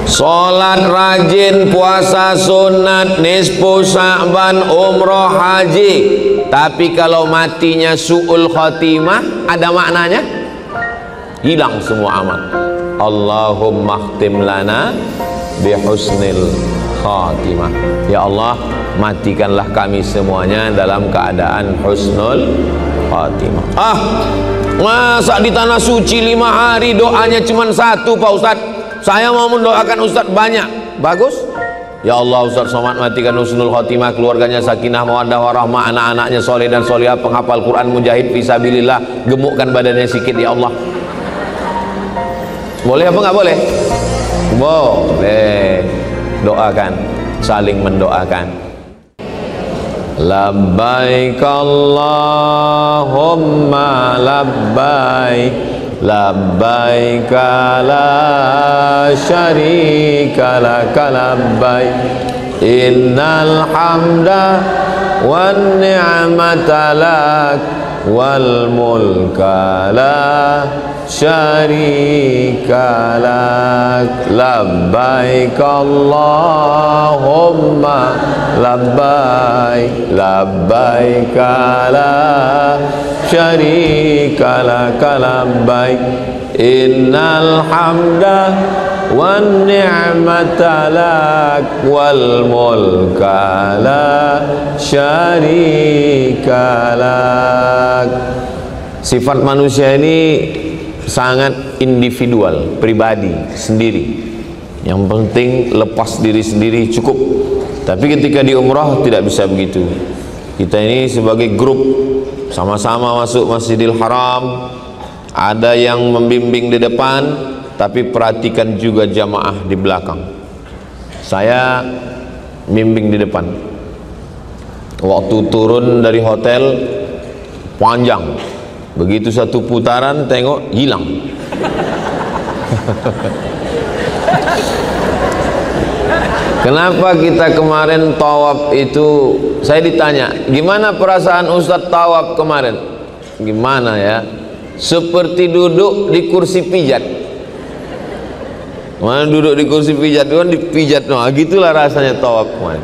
Sholat rajin, puasa sunat, nisfu Sya'ban, umroh, haji. Tapi kalau matinya su'ul khatimah, ada maknanya? Hilang semua amal. Allahumma khtim lana bihusnil khatimah. Ya Allah, matikanlah kami semuanya dalam keadaan husnul khatimah. Masa di tanah suci 5 hari doanya cuma satu, Pak Ustadz? Saya mau mendoakan Ustadz banyak. Bagus. Ya Allah, Ustadz Somad matikan husnul khatimah, keluarganya sakinah mawaddah warahmah, anak-anaknya soleh dan solehah, penghafal Quran, mujahid fisabilillah, gemukkan badannya sikit ya Allah. Boleh apa nggak boleh? Boleh. Doakan, saling mendoakan. Labbaik Allahumma labbaik, labbaik la syarika laka labbaik, innal hamda wan ni'mata lak wal mulka la syarika lak. Labbaik Allahumma labbaik, labbaik la syarika lak labbaik, innal hamda wan ni'mata lak wal mulka la syarika lak. Sifat manusia ini sangat individual, pribadi, sendiri. Yang penting lepas diri sendiri cukup. Tapi ketika di umrah tidak bisa begitu. Kita ini sebagai grup sama-sama masuk Masjidil Haram. Ada yang membimbing di depan, tapi perhatikan juga jamaah di belakang. Saya bimbing di depan. Waktu turun dari hotel panjang. Begitu satu putaran tengok hilang. Kenapa kita kemarin tawaf itu, saya ditanya, gimana perasaan Ustadz tawaf kemarin? Gimana ya? Seperti duduk di kursi pijat. Mana duduk di kursi pijat, kan dipijat, no, gitulah rasanya tawaf kemarin.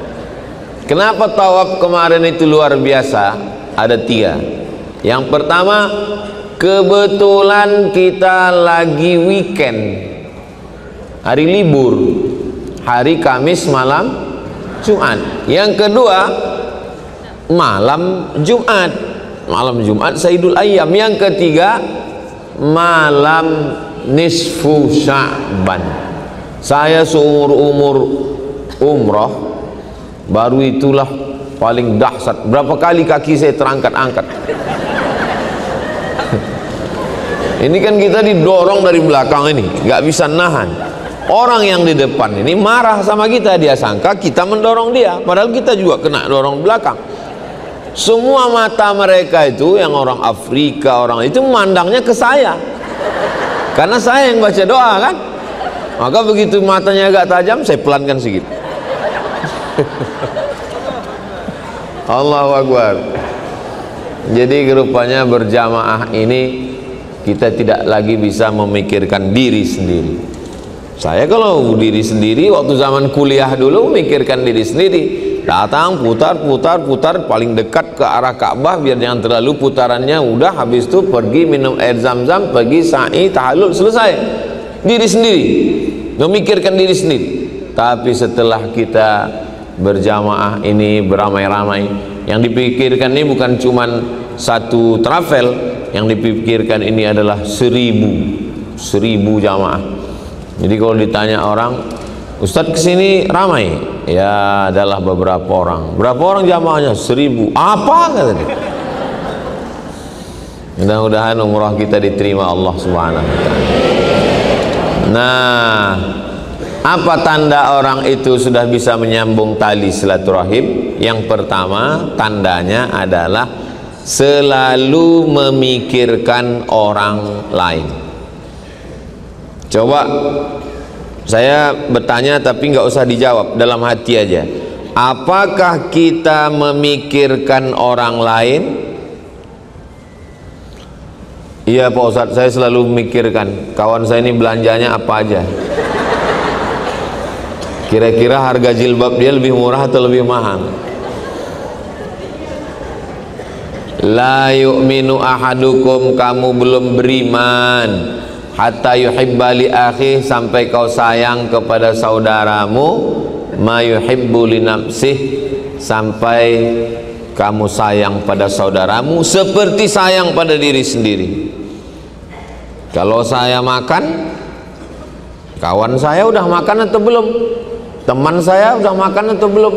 Kenapa tawaf kemarin itu luar biasa? Ada 3. Yang pertama, kebetulan kita lagi weekend, hari libur, hari Kamis malam Jumat. Yang kedua, malam Jumat, malam Jumat Sayyidul Ayyam. Yang ketiga, malam nisfu Sya'ban. Saya seumur-umur umrah baru itulah paling dahsyat. Berapa kali kaki saya terangkat-angkat. Ini kan kita didorong dari belakang ini, nggak bisa nahan. Orang yang di depan ini marah sama kita, dia sangka kita mendorong dia, padahal kita juga kena dorong belakang. Semua mata mereka itu, yang orang Afrika, orang itu memandangnya ke saya, karena saya yang baca doa kan. Maka begitu matanya agak tajam, saya pelankan sedikit. Allahu Akbar. Jadi rupanya berjamaah ini kita tidak lagi bisa memikirkan diri sendiri. Saya kalau diri sendiri waktu zaman kuliah dulu memikirkan diri sendiri. Datang putar paling dekat ke arah Ka'bah biar jangan terlalu putarannya, udah habis itu pergi minum air zam-zam, pergi sa'i, tahallul, selesai. Diri sendiri, memikirkan diri sendiri. Tapi setelah kita berjamaah ini beramai-ramai, yang dipikirkan ini bukan cuman satu travel, yang dipikirkan ini adalah 1000 jamaah. Jadi kalau ditanya orang, Ustadz kesini ramai, ya adalah beberapa orang. Berapa orang jamaahnya? 1000. Apa kata dia? Mudah-mudahan umrah kita diterima Allah Subhanahu wa ta'ala. Nah, apa tanda orang itu sudah bisa menyambung tali silaturahim? Yang pertama, tandanya adalah selalu memikirkan orang lain. Coba saya bertanya tapi nggak usah dijawab, dalam hati aja. Apakah kita memikirkan orang lain? Iya Pak Ustadz, saya selalu memikirkan kawan saya ini belanjanya apa aja. Kira-kira harga jilbab dia lebih murah atau lebih mahal? La yu'minu ahadukum, kamu belum beriman, hatta yuhibba li akhi, sampai kau sayang kepada saudaramu, ma yuhibbu li nafsih, sampai kamu sayang pada saudaramu seperti sayang pada diri sendiri. Kalau saya makan, kawan saya udah makan atau belum? Teman saya udah makan atau belum?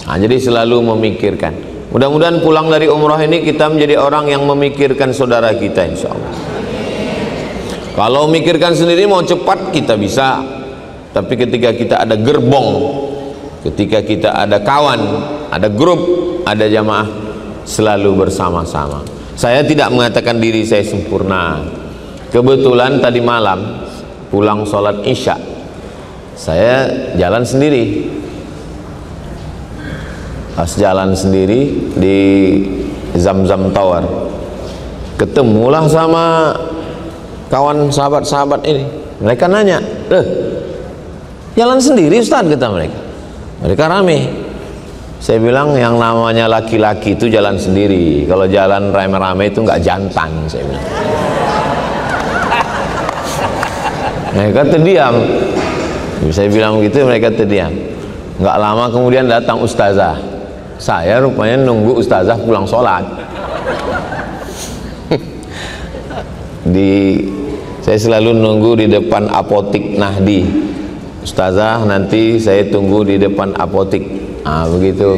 Nah, jadi selalu memikirkan. Mudah-mudahan pulang dari umrah ini kita menjadi orang yang memikirkan saudara kita, insya Allah. Kalau memikirkan sendiri mau cepat kita bisa, tapi ketika kita ada gerbong, ketika kita ada kawan, ada grup, ada jamaah, selalu bersama-sama. Saya tidak mengatakan diri saya sempurna. Kebetulan tadi malam pulang sholat isya, saya jalan sendiri. Pas jalan sendiri di Zamzam Tower, ketemulah sama kawan sahabat-sahabat ini. Mereka nanya, jalan sendiri Ustaz, kata mereka. Mereka rame. Saya bilang yang namanya laki-laki itu jalan sendiri. Kalau jalan rame-rame itu nggak jantan, saya bilang. Mereka terdiam. Saya bilang begitu, mereka terdiam. Nggak lama kemudian datang ustazah. Saya rupanya nunggu ustazah pulang sholat. Saya selalu nunggu di depan apotik Nahdi. Ustazah, nanti saya tunggu di depan apotik. Nah, begitu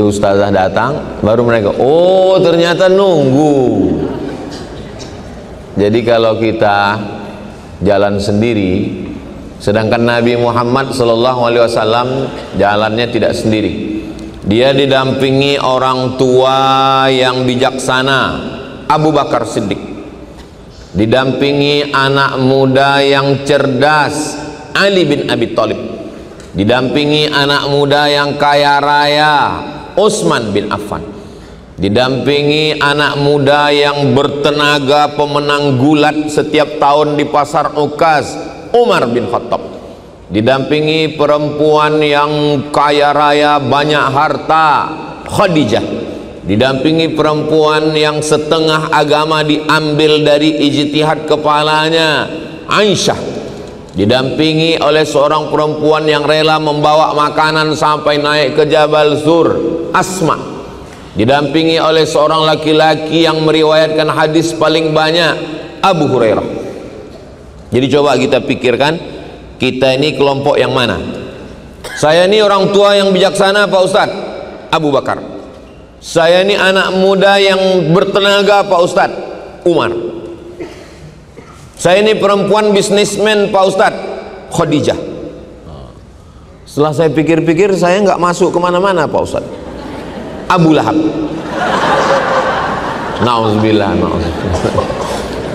ustazah datang, baru mereka, oh ternyata nunggu. Jadi kalau kita jalan sendiri, sedangkan Nabi Muhammad SAW jalannya tidak sendiri. Dia didampingi orang tua yang bijaksana, Abu Bakar Siddiq, didampingi anak muda yang cerdas, Ali bin Abi Thalib, didampingi anak muda yang kaya raya, Utsman bin Affan, didampingi anak muda yang bertenaga, pemenang gulat setiap tahun di pasar Ukaz, Umar bin Khattab, didampingi perempuan yang kaya raya, banyak harta, Khadijah, didampingi perempuan yang setengah agama diambil dari ijtihad kepalanya, Aisyah, didampingi oleh seorang perempuan yang rela membawa makanan sampai naik ke Jabal Zur, Asma, didampingi oleh seorang laki-laki yang meriwayatkan hadis paling banyak, Abu Hurairah. Jadi coba kita pikirkan, kita ini kelompok yang mana? Saya ini orang tua yang bijaksana Pak Ustadz, Abu Bakar. Saya ini anak muda yang bertenaga Pak Ustadz, Umar. Saya ini perempuan bisnismen Pak Ustadz, Khadijah. Setelah saya pikir-pikir, saya nggak masuk kemana-mana Pak Ustadz, Abu Lahab. Nauzubillah,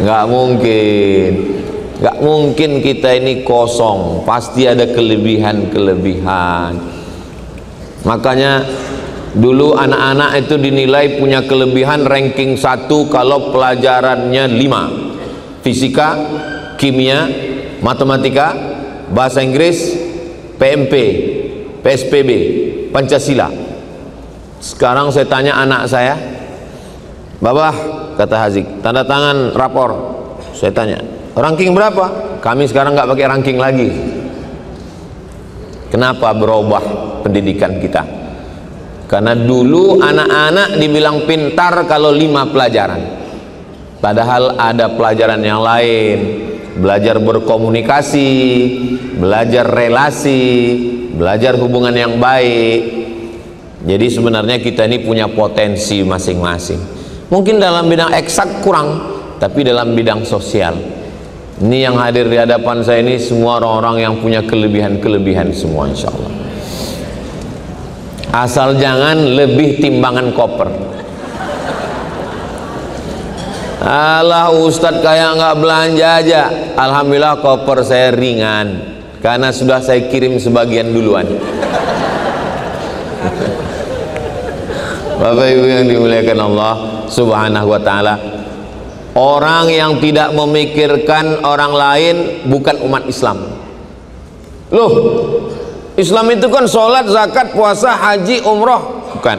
nggak mungkin. Gak mungkin kita ini kosong, pasti ada kelebihan-kelebihan. Makanya dulu anak-anak itu dinilai punya kelebihan ranking 1 kalau pelajarannya 5: fisika, kimia, matematika, bahasa Inggris, PMP, PSPB, Pancasila. Sekarang saya tanya anak saya, Babah, kata Hazik, tanda tangan rapor. Saya tanya, ranking berapa? Kami sekarang nggak pakai ranking lagi. Kenapa berubah pendidikan kita? Karena dulu anak-anak dibilang pintar kalau 5 pelajaran, padahal ada pelajaran yang lain, belajar berkomunikasi, belajar relasi, belajar hubungan yang baik. Jadi sebenarnya kita ini punya potensi masing-masing. Mungkin dalam bidang eksak kurang, tapi dalam bidang sosial, ini yang hadir di hadapan saya ini semua orang-orang yang punya kelebihan-kelebihan semua, insya Allah. Asal jangan lebih timbangan koper. Alah Ustadz kayak nggak belanja aja. Alhamdulillah koper saya ringan, karena sudah saya kirim sebagian duluan. Bapak Ibu yang dimuliakan Allah Subhanahu wa ta'ala, orang yang tidak memikirkan orang lain bukan umat Islam. Loh, Islam itu kan sholat, zakat, puasa, haji, umroh. Bukan.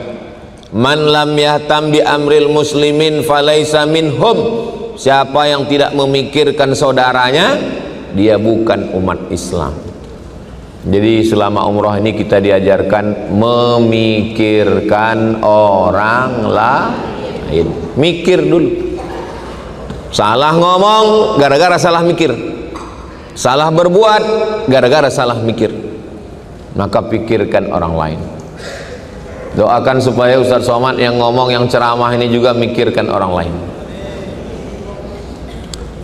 Man lam yahtam bi amril muslimin falaisa minhum. Siapa yang tidak memikirkan saudaranya, dia bukan umat Islam. Jadi selama umroh ini kita diajarkan memikirkan orang lain. Mikir dulu. Salah ngomong gara-gara salah mikir, salah berbuat gara-gara salah mikir. Maka pikirkan orang lain. Doakan supaya Ustaz Somad yang ngomong, yang ceramah ini juga mikirkan orang lain.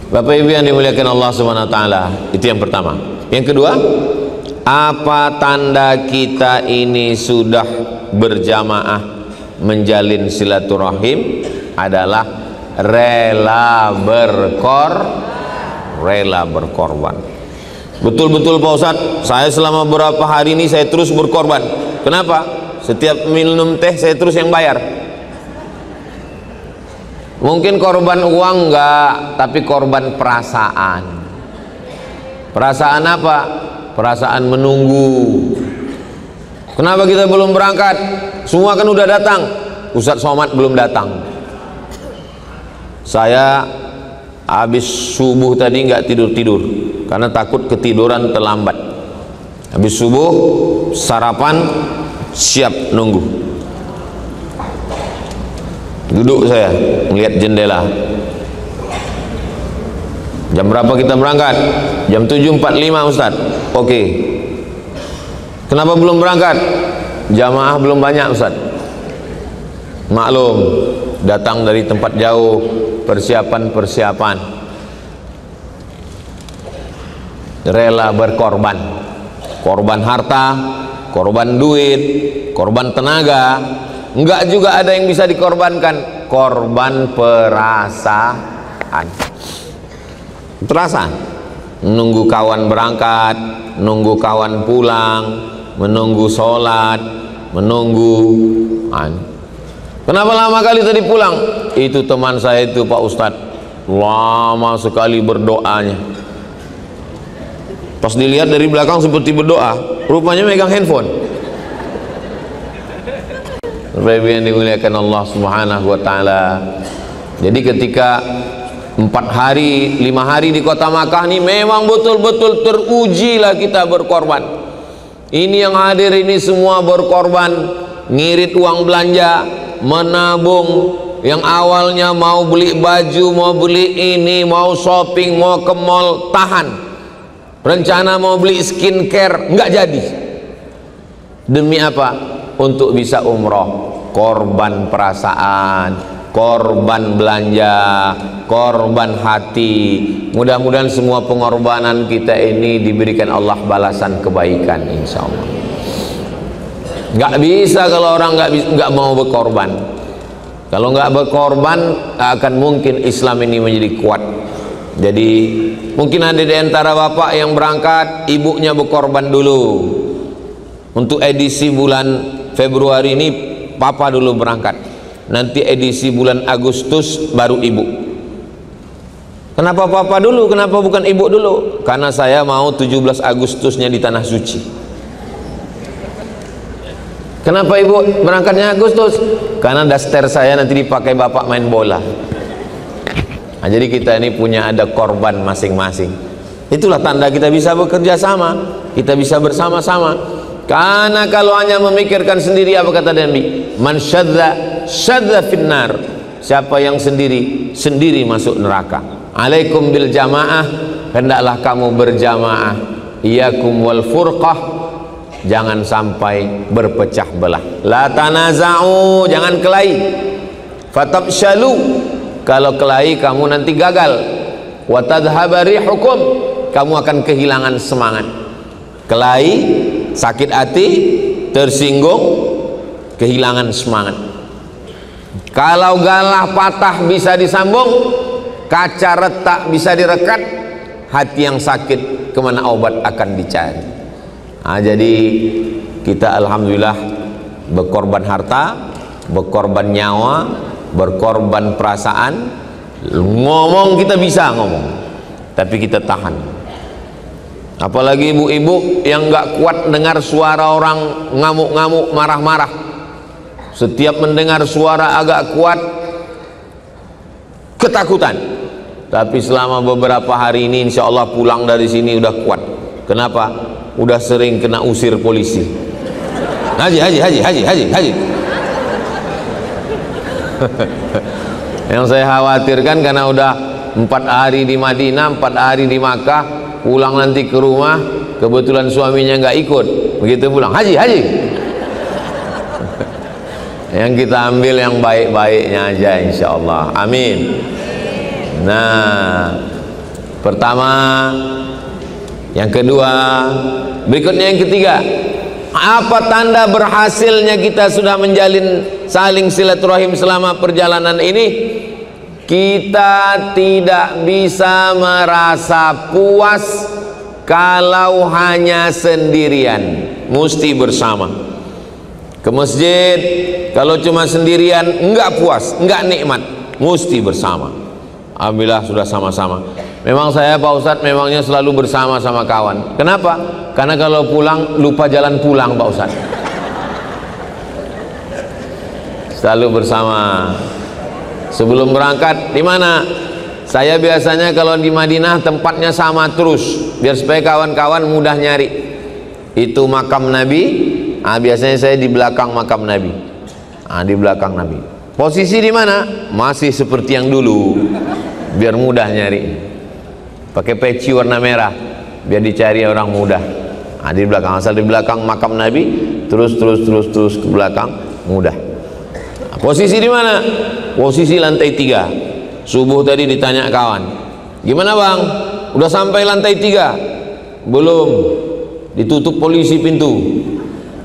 Bapak Ibu yang dimuliakan Allah Subhanahu wa taala, itu yang pertama. Yang kedua, apa tanda kita ini sudah berjamaah menjalin silaturahim? Adalah rela berkorban. Betul-betul Pak Ustadz, saya selama beberapa hari ini saya terus berkorban. Kenapa? Setiap minum teh saya terus yang bayar. Mungkin korban uang enggak, tapi korban perasaan. Perasaan apa? Perasaan menunggu. Kenapa kita belum berangkat? Semua kan udah datang, Ustadz Somad belum datang. Saya habis subuh tadi nggak tidur karena takut ketiduran terlambat. Habis subuh sarapan, siap nunggu. Duduk saya melihat jendela. Jam berapa kita berangkat? Jam 7.45 Ustaz. Oke. Kenapa belum berangkat? Jamaah belum banyak Ustaz. Maklum, datang dari tempat jauh, persiapan. Rela berkorban. Korban harta, korban duit, korban tenaga. Enggak juga ada yang bisa dikorbankan, korban perasaan. Menunggu kawan berangkat, menunggu kawan pulang, menunggu sholat, menunggu. Kenapa lama kali tadi pulang? Itu teman saya itu Pak Ustadz, lama sekali berdoanya. Pas dilihat dari belakang seperti berdoa, rupanya megang handphone. Bapak yang dimuliakan Allah Subhanahu wa taala. Jadi ketika 4 hari, 5 hari di kota Makkah ini memang betul-betul terujilah kita berkorban. Ini yang hadir ini semua berkorban, ngirit uang belanja, menabung. Yang awalnya mau beli baju, mau beli ini, mau shopping, mau ke mall, tahan. Rencana mau beli skincare, nggak jadi. Demi apa? Untuk bisa umroh. Korban perasaan, korban belanja, korban hati. Mudah-mudahan semua pengorbanan kita ini diberikan Allah balasan kebaikan, insya Allah. Nggak bisa kalau orang nggak mau berkorban. Kalau nggak berkorban, akan mungkin Islam ini menjadi kuat. Jadi mungkin ada di antara bapak yang berangkat, ibunya berkorban dulu. Untuk edisi bulan Februari ini papa dulu berangkat, nanti edisi bulan Agustus baru ibu. Kenapa papa dulu? Kenapa bukan ibu dulu? Karena saya mau 17 Agustusnya di Tanah Suci. Kenapa ibu berangkatnya Agustus? Karena daster saya nanti dipakai bapak main bola. Nah, jadi kita ini punya ada korban masing-masing. Itulah tanda kita bisa bekerja sama, kita bisa bersama-sama. Karena kalau hanya memikirkan sendiri, apa kata Nabi? Man syadza finnar. Siapa yang sendiri masuk neraka. Alaikum bil jamaah, hendaklah kamu berjamaah. Iyakum wal furqah, jangan sampai berpecah belah. La tanaza'u, jangan kelahi. Fatabshalu, kalau kelahi kamu nanti gagal. Wa tadhhaba rihukum, kamu akan kehilangan semangat. Kelahi, sakit hati, tersinggung, kehilangan semangat. Kalau galah patah bisa disambung, kaca retak bisa direkat, hati yang sakit kemana obat akan dicari. Nah, jadi kita alhamdulillah berkorban harta, berkorban nyawa, berkorban perasaan. Ngomong kita bisa ngomong, tapi kita tahan. Apalagi ibu-ibu yang nggak kuat dengar suara orang ngamuk-ngamuk, marah-marah. Setiap mendengar suara agak kuat, ketakutan. Tapi selama beberapa hari ini insya Allah pulang dari sini udah kuat. Kenapa? Udah sering kena usir polisi. Haji. Yang saya khawatirkan karena udah 4 hari di Madinah, 4 hari di Makkah, pulang nanti ke rumah, kebetulan suaminya nggak ikut, begitu pulang, haji. Yang kita ambil yang baik-baiknya aja insya Allah, amin. Nah, pertama, yang kedua, berikutnya yang ketiga, apa tanda berhasilnya kita sudah menjalin saling silaturahim selama perjalanan ini? Kita tidak bisa merasa puas kalau hanya sendirian, mesti bersama. Ke masjid kalau cuma sendirian enggak puas, enggak nikmat, mesti bersama. Alhamdulillah sudah sama-sama. Memang saya Pak Ustadz memangnya selalu bersama sama kawan. Kenapa? Karena kalau pulang lupa jalan pulang Pak Ustadz. Selalu bersama. Sebelum berangkat di mana? Saya biasanya kalau di Madinah tempatnya sama terus, biar supaya kawan-kawan mudah nyari. Itu makam Nabi. Biasanya saya di belakang makam Nabi. Di belakang Nabi. Posisi di mana? Masih seperti yang dulu, biar mudah nyari. Pakai peci warna merah, biar dicari orang mudah. Di belakang, asal di belakang makam Nabi, terus ke belakang, mudah. Posisi di mana? Posisi lantai 3. Subuh tadi ditanya kawan, gimana bang? Udah sampai lantai 3? Belum, ditutup polisi pintu,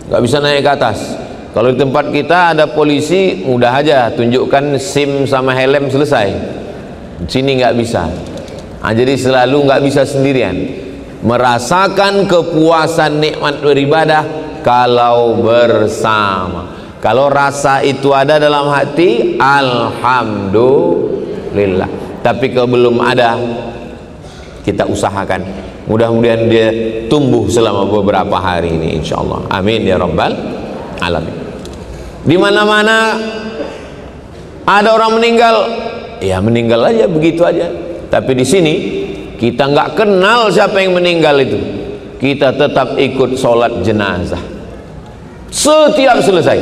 nggak bisa naik ke atas. Kalau di tempat kita ada polisi, mudah aja, tunjukkan SIM sama helm, selesai. Di sini nggak bisa. Jadi selalu nggak bisa sendirian. Merasakan kepuasan nikmat beribadah kalau bersama. Kalau rasa itu ada dalam hati, alhamdulillah. Tapi kalau belum ada, kita usahakan. Mudah-mudahan dia tumbuh selama beberapa hari ini, insya Allah. Amin ya rabbal alamin. Di mana-mana ada orang meninggal, ya meninggal aja, begitu aja. Tapi di sini kita nggak kenal siapa yang meninggal itu. Kita tetap ikut sholat jenazah. Setiap selesai,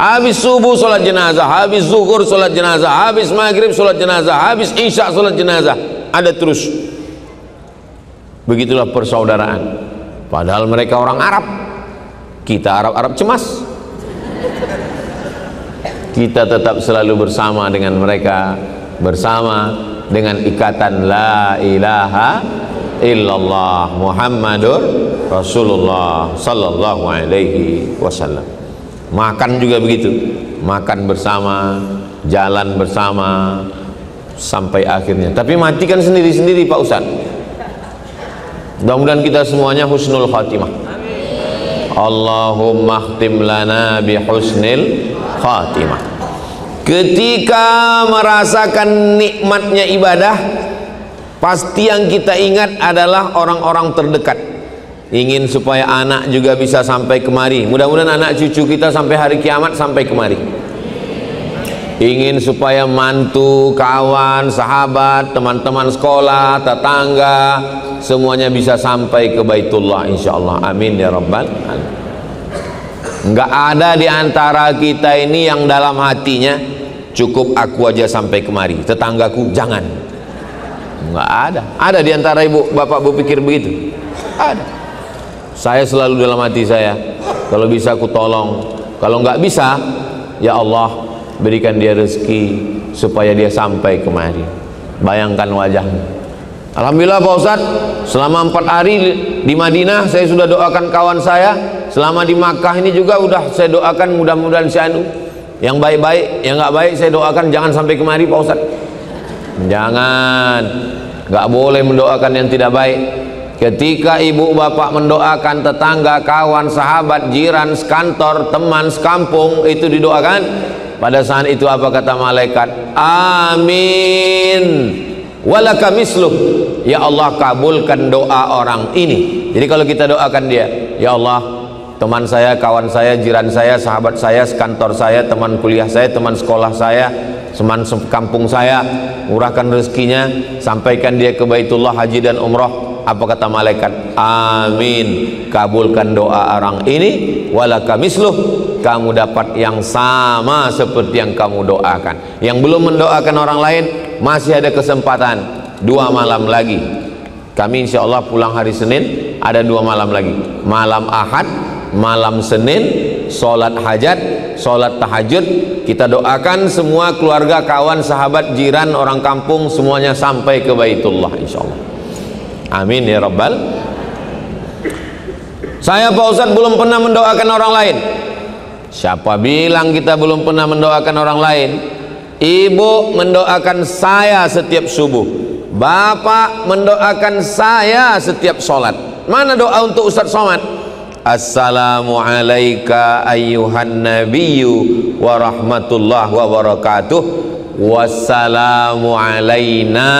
habis subuh sholat jenazah, habis zuhur sholat jenazah, habis maghrib sholat jenazah, habis isya sholat jenazah, ada terus. Begitulah persaudaraan. Padahal mereka orang Arab, kita Arab cemas. Kita tetap selalu bersama dengan mereka, bersama dengan ikatan la ilaha illallah Muhammadur Rasulullah sallallahu alaihi wasallam. Makan juga begitu, makan bersama, jalan bersama sampai akhirnya. Tapi matikan sendiri-sendiri Pak Ustaz. Mudah-mudahan kita semuanya husnul khatimah. Allahumma khtim lana bi husnil khatimah. Ketika merasakan nikmatnya ibadah, pasti yang kita ingat adalah orang-orang terdekat. Ingin supaya anak juga bisa sampai kemari. Mudah-mudahan anak cucu kita sampai hari kiamat sampai kemari. Ingin supaya mantu, kawan, sahabat, teman-teman sekolah, tetangga, semuanya bisa sampai ke Baitullah insyaallah. Amin ya rabbal alamin. Enggak ada di antara kita ini yang dalam hatinya cukup aku aja sampai kemari, tetanggaku jangan. Enggak ada. Ada di antara ibu bapak berpikir begitu? Ada. Saya selalu dalam hati saya, kalau bisa aku tolong, kalau nggak bisa, ya Allah berikan dia rezeki supaya dia sampai kemari. Bayangkan wajahnya. Alhamdulillah Pak Ustadz, selama 4 hari di Madinah saya sudah doakan kawan saya. Selama di Makkah ini juga udah saya doakan, mudah-mudahan syanu. Yang baik-baik, yang nggak baik saya doakan jangan sampai kemari Pak Ustadz. Jangan, nggak boleh mendoakan yang tidak baik. Ketika ibu bapak mendoakan tetangga, kawan, sahabat, jiran, sekantor, teman, sekampung, itu didoakan. Pada saat itu apa kata malaikat? Amin. walaka misluh. Ya Allah, kabulkan doa orang ini. Jadi kalau kita doakan dia, ya Allah, teman saya, kawan saya, jiran saya, sahabat saya, sekantor saya, teman kuliah saya, teman sekolah saya, teman kampung saya, murahkan rezekinya, sampaikan dia ke Baitullah haji dan umrah. Apa kata malaikat? Amin, kabulkan doa orang ini, walaka misluh, kamu dapat yang sama seperti yang kamu doakan. Yang belum mendoakan orang lain, masih ada kesempatan 2 malam lagi. Kami insya Allah pulang hari Senin, ada 2 malam lagi, malam Ahad, malam Senin, sholat hajat, sholat tahajud. Kita doakan semua keluarga, kawan, sahabat, jiran, orang kampung, semuanya sampai ke Baitullah insya Allah. Amin ya Rabbal. Saya Pak Ustadz belum pernah mendoakan orang lain. Siapa bilang kita belum pernah mendoakan orang lain? Ibu mendoakan saya setiap subuh, bapak mendoakan saya setiap sholat. Mana doa untuk Ustadz Somad? Assalamu alayka ayyuhan nabiyyu wa rahmatullah wa barakatuh, wassalamu alayna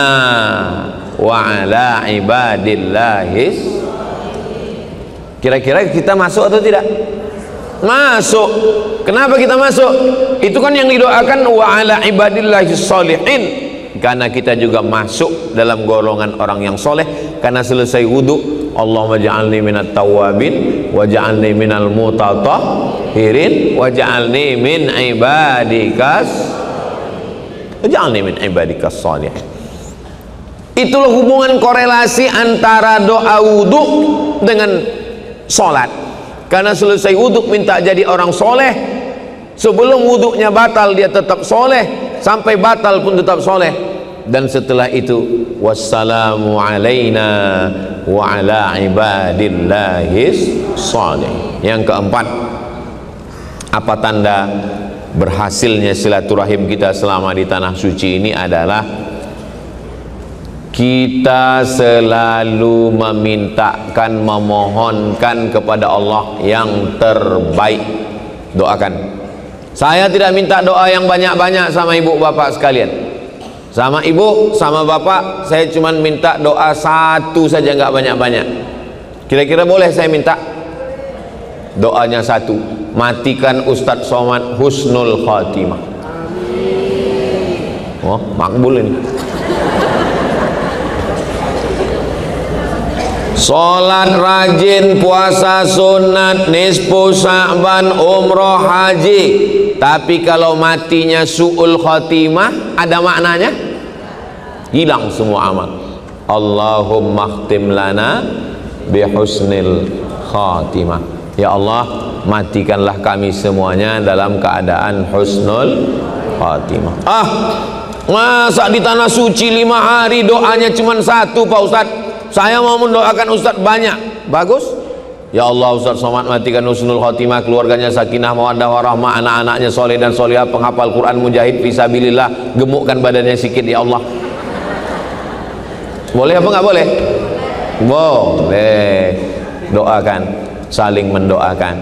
wa ala ibadillahis. Kira-kira kita masuk atau tidak? Masuk. Kenapa kita masuk? Itu kan yang didoakan wa ala ibadillahis sholihin. Karena kita juga masuk dalam golongan orang yang soleh. Karena selesai wudu, Allahumma ja'alni minat tawabin wa ja'alni minal mutatahhirin wa ja'alni min ibadikas wa ja'alni min ibadikas sholihin. Itulah hubungan korelasi antara doa wudhu dengan sholat. Karena selesai wudhu minta jadi orang soleh, sebelum wudhunya batal dia tetap soleh, sampai batal pun tetap soleh. Dan setelah itu wassalamu alaina wa ala ibadillahis sholih. Yang keempat, apa tanda berhasilnya silaturahim kita selama di tanah suci ini adalah kita selalu memintakan, memohonkan kepada Allah yang terbaik. Doakan. Saya tidak minta doa yang banyak-banyak sama ibu bapak sekalian. Sama ibu, sama bapak, saya cuma minta doa satu saja, nggak banyak-banyak. Kira-kira boleh saya minta? Doanya satu, matikan Ustadz Somad husnul khatimah. Oh, makbul ini. Sholat rajin, puasa sunat, nisfu Sya'ban, umroh, haji. Tapi kalau matinya su'ul khatimah, ada maknanya? Hilang semua amal. Allahumma khtim lana bihusnil khatimah. Ya Allah, matikanlah kami semuanya dalam keadaan husnul khatimah. Masa di tanah suci 5 hari doanya cuma satu Pak Ustadz? Saya mau mendoakan Ustadz banyak. Bagus. Ya Allah, Ustadz Somad matikan husnul khotimah, keluarganya sakinah mawaddah warahmah, anak-anaknya soleh dan solehah, penghafal Quran, mujahid fisabilillah, gemukkan badannya sikit ya Allah. Boleh apa nggak boleh? Boleh. Doakan, saling mendoakan.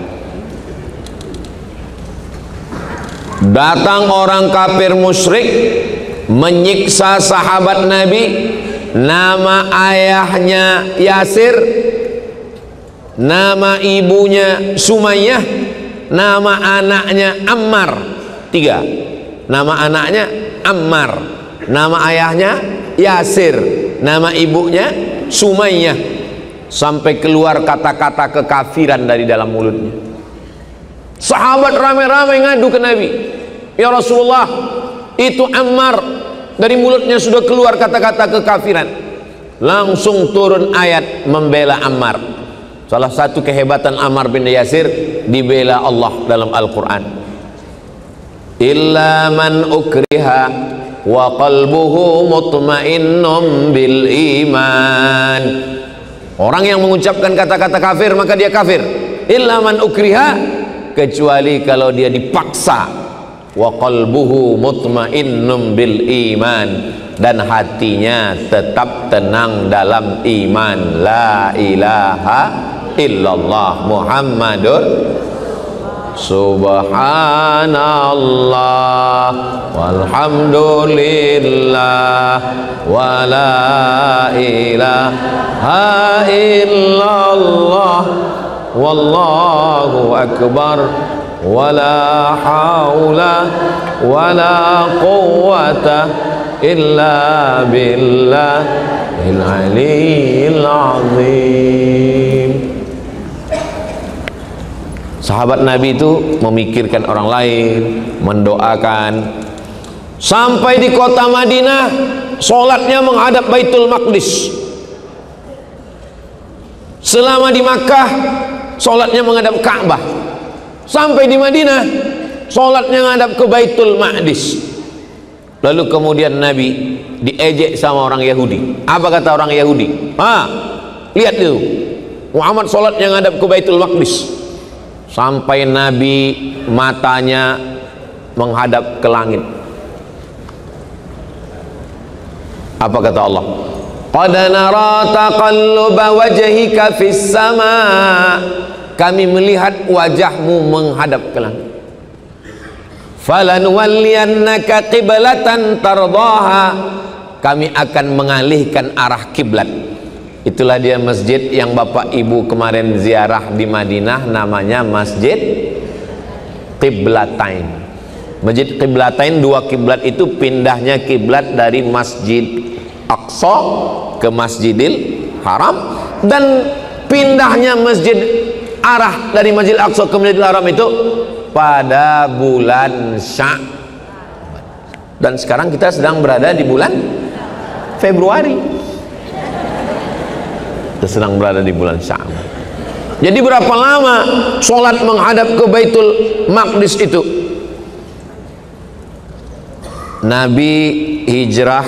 Datang orang kafir musyrik menyiksa sahabat Nabi. Nama ayahnya Yasir, nama ibunya Sumayyah, nama anaknya Ammar. 3. Nama anaknya Ammar, nama ayahnya Yasir, nama ibunya Sumayyah. Sampai keluar kata-kata kekafiran dari dalam mulutnya. Sahabat ramai-ramai ngadu ke Nabi, ya Rasulullah, itu Ammar, dari mulutnya sudah keluar kata-kata kekafiran. Langsung turun ayat membela Ammar. Salah satu kehebatan Ammar bin Yasir, dibela Allah dalam Al-Quran. Illa man ukriha wa qalbuhu mutmainnum bil iman. Orang yang mengucapkan kata-kata kafir maka dia kafir. Illa man ukriha, kecuali kalau dia dipaksa. Wa qalbuhu mutmainnum bil iman, dan hatinya tetap tenang dalam iman. La ilaha illallah Muhammadur. subhanallah, walhamdulillah, wa la ilaha illallah, wallahu akbar, wa la hawla wa la quwwata illa billahil aliyyil azim. Sahabat Nabi itu memikirkan orang lain, mendoakan. Sampai di kota Madinah, sholatnya menghadap Baitul Maqdis. Selama di Makkah, sholatnya menghadap Ka'bah. Sampai di Madinah, sholatnya menghadap ke Baitul Maqdis. Lalu kemudian Nabi diejek sama orang Yahudi. Apa kata orang Yahudi? Lihat itu, Muhammad sholatnya menghadap ke Baitul Maqdis. Sampai Nabi matanya menghadap ke langit. Apa kata Allah? Qad nara taqalluba wajhika fis sama. Kami melihat wajahmu menghadap ke langit. Falanwalliyannaka qiblatan tardaha. Kami akan mengalihkan arah kiblat. Itulah dia masjid yang Bapak Ibu kemarin ziarah di Madinah, namanya Masjid Qiblatain. Masjid Qiblatain, dua kiblat itu pindahnya kiblat dari Masjid Aqsa ke Masjidil Haram, dan pindahnya masjid arah dari Masjid Aqsa ke Masjidil Haram itu pada bulan Sya'ban. Dan sekarang kita sedang berada di bulan Februari. Kita sedang berada di bulan Sya'ban. Jadi berapa lama sholat menghadap ke Baitul Maqdis itu? Nabi hijrah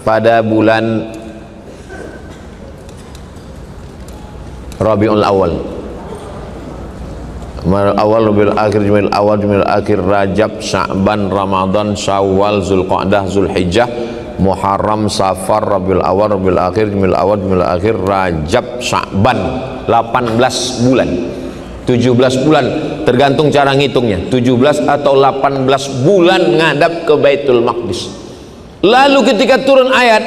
pada bulan Rabiul Awal. Rabiul Akhir, Jumadil Awal, Jumadil Akhir, Rajab, Sya'ban, Ramadan, Syawal, Zulqa'dah, Zulhijjah, Muharram, Safar, Rabiul Awal, Rabiul Akhir, Jumadil Awal, Jumadil Akhir, Rajab, Sya'ban. 18 bulan, 17 bulan, tergantung cara ngitungnya, 17 atau 18 bulan ngadap ke Baitul Maqdis. Lalu ketika turun ayat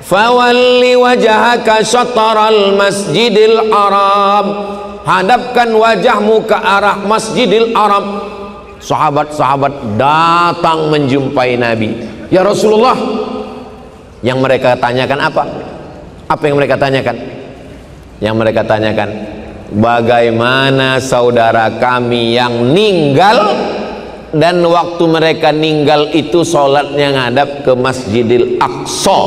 fawalli wajhaka syatral masjidil haram, hadapkan wajahmu ke arah Masjidil Haram, sahabat-sahabat datang menjumpai Nabi. Ya Rasulullah, yang mereka tanyakan apa? Apa yang mereka tanyakan? Yang mereka tanyakan, bagaimana saudara kami yang meninggal, dan waktu mereka meninggal itu sholatnya ngadap ke Masjidil Aqsa,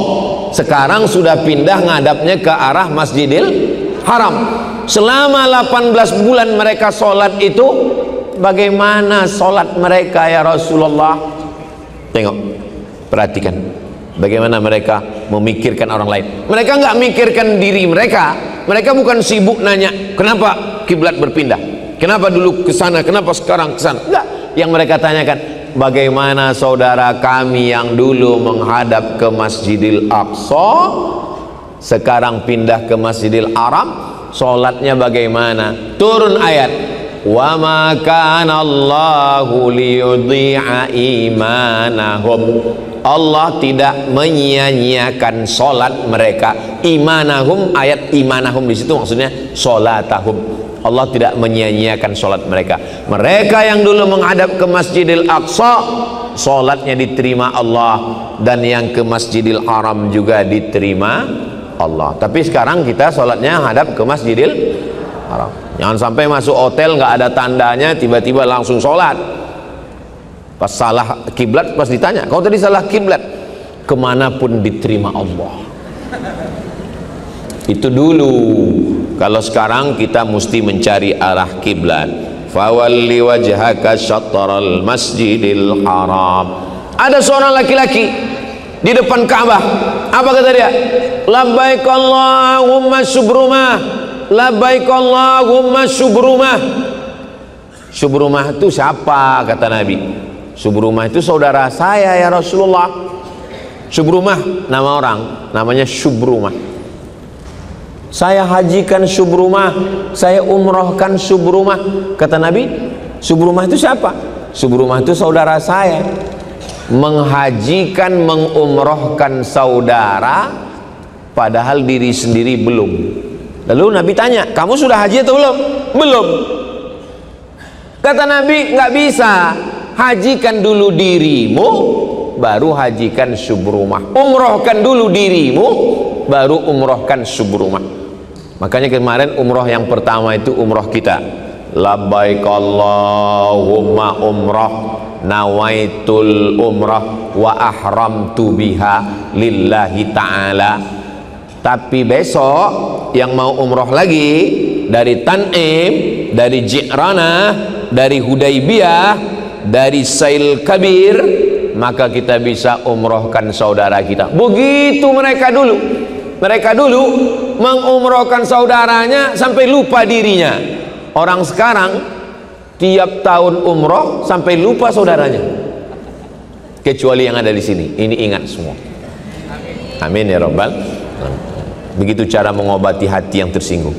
sekarang sudah pindah ngadapnya ke arah Masjidil Haram. Selama 18 bulan mereka sholat itu, bagaimana sholat mereka ya Rasulullah? Tengok, perhatikan bagaimana mereka memikirkan orang lain. Mereka nggak mikirkan diri mereka. Mereka bukan sibuk nanya kenapa kiblat berpindah, kenapa dulu ke sana, kenapa sekarang ke sana. Enggak. Yang mereka tanyakan, bagaimana saudara kami yang dulu menghadap ke Masjidil Aqsa, sekarang pindah ke Masjidil Haram, sholatnya bagaimana? Turun ayat, wa ma kana Allahu liyudhi'a imanahum. Allah tidak menyia-nyiakan sholat mereka. Imanahum, ayat imanahum di situ maksudnya sholatahum. Allah tidak menyia-nyiakan sholat mereka. Mereka yang dulu menghadap ke Masjidil Aqsa, sholatnya diterima Allah, dan yang ke Masjidil Haram juga diterima Allah. Tapi sekarang kita sholatnya hadap ke Masjidil Haram. Jangan sampai masuk hotel nggak ada tandanya, tiba-tiba langsung sholat. Pas salah kiblat, pas ditanya, kau tadi salah kiblat, kemanapun diterima Allah. Itu dulu. Kalau sekarang kita mesti mencari arah kiblat. Fawalli wajhaka syatral Masjidil Haram. Ada seorang laki-laki di depan Ka'bah. Apa kata dia? Labbaik Allahumma syubrumah, labbaik Allahumma syubrumah. Syubrumah itu siapa? Kata Nabi. Syubrumah itu saudara saya ya Rasulullah. Syubrumah nama orang, namanya Syubrumah. Saya hajikan Syubrumah, saya umrohkan Syubrumah. Kata Nabi, Subrumah itu siapa? Subrumah itu saudara saya. Menghajikan, mengumrohkan saudara, padahal diri sendiri belum. Lalu Nabi tanya, kamu sudah haji atau belum? Belum. Kata Nabi, nggak bisa. Hajikan dulu dirimu, baru hajikan subrumah. Umrohkan dulu dirimu, baru umrohkan subrumah. Makanya kemarin umroh yang pertama itu umroh kita. Labbaik Allahumma umroh, nawaitul umrah wa ahramtu biha lillahi ta'ala. Tapi besok yang mau umroh lagi dari Tan'im, dari Ji'ranah, dari Hudaybiyah, dari Sail Kabir, maka kita bisa umrohkan saudara kita. Begitu mereka dulu. Mereka dulu mengumrohkan saudaranya sampai lupa dirinya. Orang sekarang tiap tahun umroh sampai lupa saudaranya. Kecuali yang ada di sini. Ini ingat semua. Amin ya Rabbal. Begitu cara mengobati hati yang tersinggung.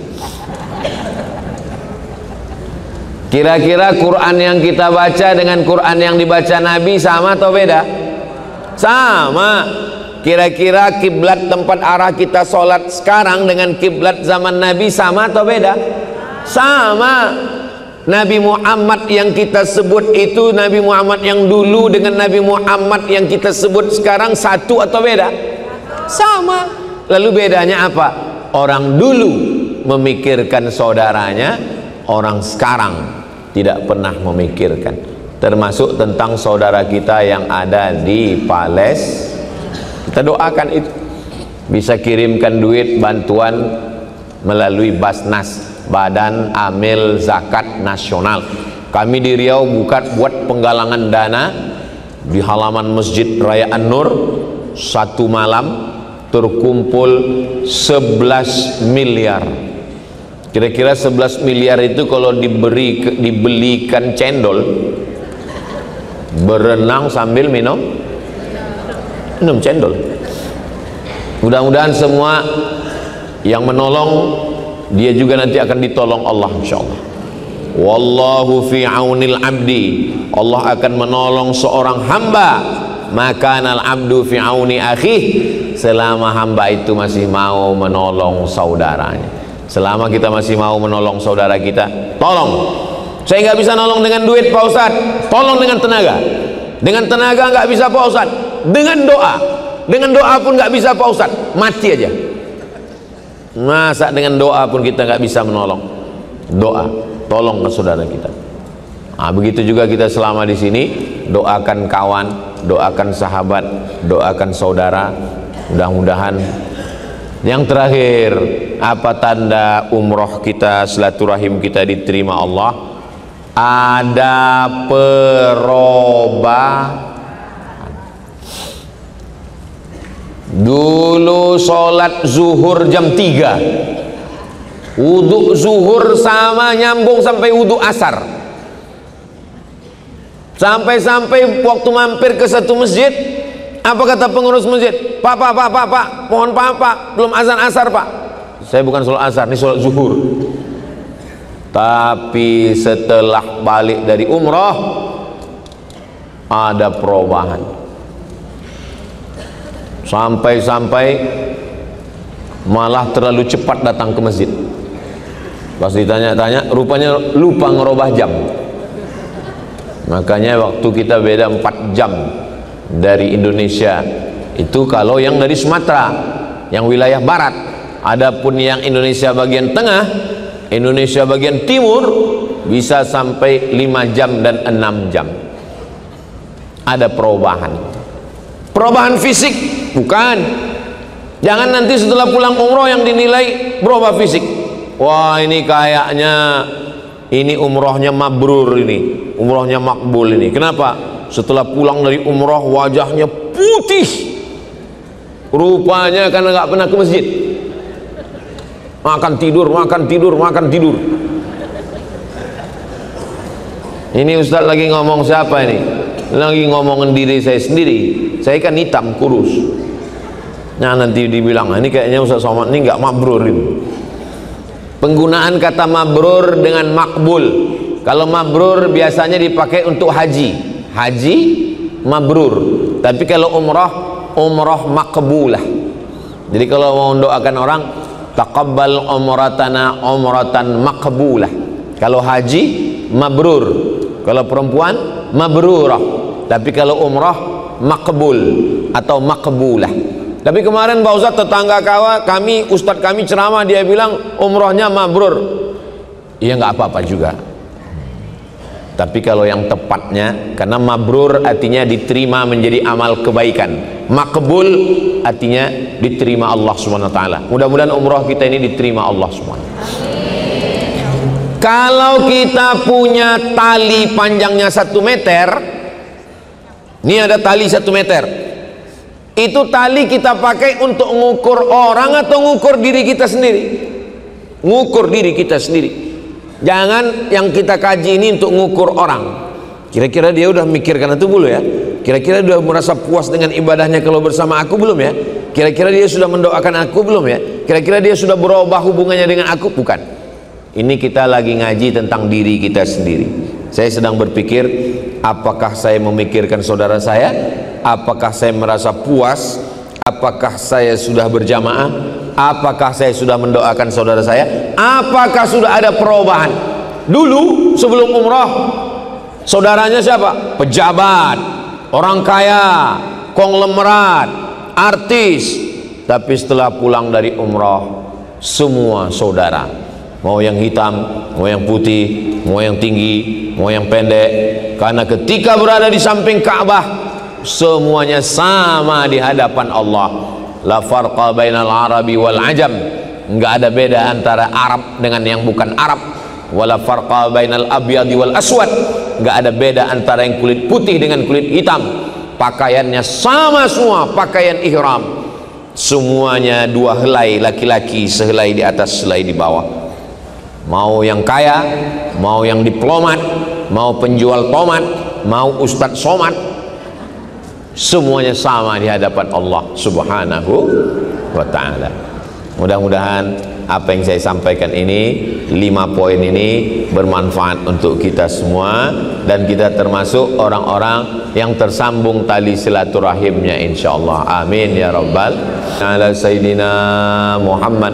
Kira-kira Quran yang kita baca dengan Quran yang dibaca Nabi sama atau beda? Sama. Kira-kira kiblat tempat arah kita sholat sekarang dengan kiblat zaman Nabi sama atau beda? Sama. Nabi Muhammad yang kita sebut itu Nabi Muhammad yang dulu dengan Nabi Muhammad yang kita sebut sekarang satu atau beda? Sama. Lalu bedanya apa? Orang dulu memikirkan saudaranya, orang sekarang tidak pernah memikirkan. Termasuk tentang saudara kita yang ada di Palestina. Kita doakan itu. Bisa kirimkan duit bantuan melalui Basnas, Badan Amil Zakat Nasional. Kami di Riau buat penggalangan dana di halaman Masjid Raya An-Nur. Satu malam terkumpul 11 miliar. Kira-kira 11 miliar itu kalau dibelikan cendol, berenang sambil minum cendol. Mudah-mudahan semua yang menolong, dia juga nanti akan ditolong Allah insyaallah. Wallahu fi aunil abdi. Allah akan menolong seorang hamba. Makanal abdu fi auni akhih, selama hamba itu masih mau menolong saudaranya. Selama kita masih mau menolong saudara kita, tolong. Saya nggak bisa nolong dengan duit Pak Ustadz, tolong dengan tenaga. Dengan tenaga nggak bisa Pak Ustadz, dengan doa pun nggak bisa Pak Ustadz, mati aja. Masa dengan doa pun kita nggak bisa menolong? Doa, tolong ke saudara kita. Nah, begitu juga kita selama di sini, doakan kawan, doakan sahabat, doakan saudara. Mudah-mudahan. Yang terakhir, apa tanda umroh kita, silaturahim kita diterima Allah? Ada perubahan. Dulu sholat zuhur jam 3, wudhu zuhur sama nyambung sampai wudhu asar. Sampai-sampai waktu mampir ke satu masjid, apa kata pengurus masjid? Pak, mohon pak, belum azan asar pak. Saya bukan sholat asar, ini sholat zuhur. Tapi setelah balik dari umroh, ada perubahan. Sampai-sampai malah terlalu cepat datang ke masjid. Pas ditanya-tanya, rupanya lupa ngerubah jam. Makanya waktu kita beda 4 jam dari Indonesia. Itu kalau yang dari Sumatera, yang wilayah barat. Adapun yang Indonesia bagian tengah, Indonesia bagian timur, bisa sampai 5 jam dan 6 jam. Ada perubahan. Perubahan fisik? Bukan. Jangan nanti setelah pulang umroh yang dinilai berubah fisik. Wah, ini kayaknya ini umrohnya mabrur, ini umrohnya makbul ini. Kenapa? Setelah pulang dari umroh wajahnya putih. Rupanya karena nggak pernah ke masjid. Makan tidur. Ini Ustadz lagi ngomong siapa ini? Lagi ngomongin diri saya sendiri. Saya kan hitam kurus. Nah nanti dibilang, ini kayaknya Ustadz Somad ini nggak mabrur ini. Penggunaan kata mabrur dengan makbul. Kalau mabrur biasanya dipakai untuk haji, haji mabrur. Tapi kalau umrah, umrah maqbulah. Jadi kalau mau mendoakan orang, taqabbal umratana umratan maqbulah. Kalau haji mabrur, kalau perempuan mabrurah. Tapi kalau umrah maqbul atau maqbulah. Tapi kemarin Pak Ustadz, tetangga kami, Ustadz kami ceramah, dia bilang umrohnya mabrur. Iya, nggak apa-apa juga. Tapi kalau yang tepatnya, karena mabrur artinya diterima menjadi amal kebaikan, makbul artinya diterima Allah Subhanahu wa taala. Mudah-mudahan umroh kita ini diterima Allah Subhanahu. Kalau kita punya tali panjangnya 1 meter, ini ada tali 1 meter, itu tali kita pakai untuk ngukur orang atau ngukur diri kita sendiri? Ngukur diri kita sendiri. Jangan yang kita kaji ini untuk ngukur orang. Kira-kira dia udah mikirkan itu belum ya? Kira-kira dia merasa puas dengan ibadahnya kalau bersama aku belum ya? Kira-kira dia sudah mendoakan aku belum ya? Kira-kira dia sudah berubah hubungannya dengan aku? Bukan. Ini kita lagi ngaji tentang diri kita sendiri. Saya sedang berpikir, apakah saya memikirkan saudara saya? Apakah saya merasa puas? Apakah saya sudah berjamaah? Apakah saya sudah mendoakan saudara saya? Apakah sudah ada perubahan? Dulu sebelum umrah, saudaranya siapa? Pejabat, orang kaya, konglomerat, artis. Tapi setelah pulang dari umrah, semua saudara, mau yang hitam, mau yang putih, mau yang tinggi, mau yang pendek. Karena ketika berada di samping Ka'bah, semuanya sama di hadapan Allah. La farqa bainal arabi wal ajam, enggak ada beda antara Arab dengan yang bukan Arab. Wala farqa bainal abyadi wal aswad, enggak ada beda antara yang kulit putih dengan kulit hitam. Pakaiannya sama semua, pakaian ihram. Semuanya 2 helai, laki-laki sehelai di atas, sehelai di bawah. Mau yang kaya, mau yang diplomat, mau penjual tomat, mau ustadz somad, semuanya sama di hadapan Allah Subhanahu wa ta'ala. Mudah-mudahan apa yang saya sampaikan ini, 5 poin ini bermanfaat untuk kita semua, dan kita termasuk orang-orang yang tersambung tali silaturahimnya insyaallah. Amin ya rabbal ala sayyidina Muhammad.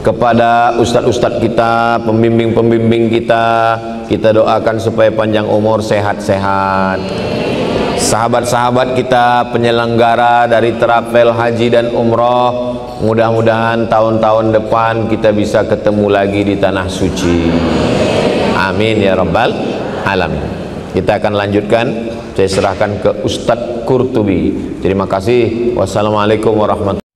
Kepada ustadz-ustadz kita, pembimbing-pembimbing kita doakan supaya panjang umur, sehat-sehat. Sahabat-sahabat kita penyelenggara dari travel haji dan umroh, mudah-mudahan tahun-tahun depan kita bisa ketemu lagi di tanah suci. Amin ya rabbal alamin. Kita akan lanjutkan. Saya serahkan ke Ustadz Qurtubi. Terima kasih. Wassalamualaikum warahmatullahi wabarakatuh.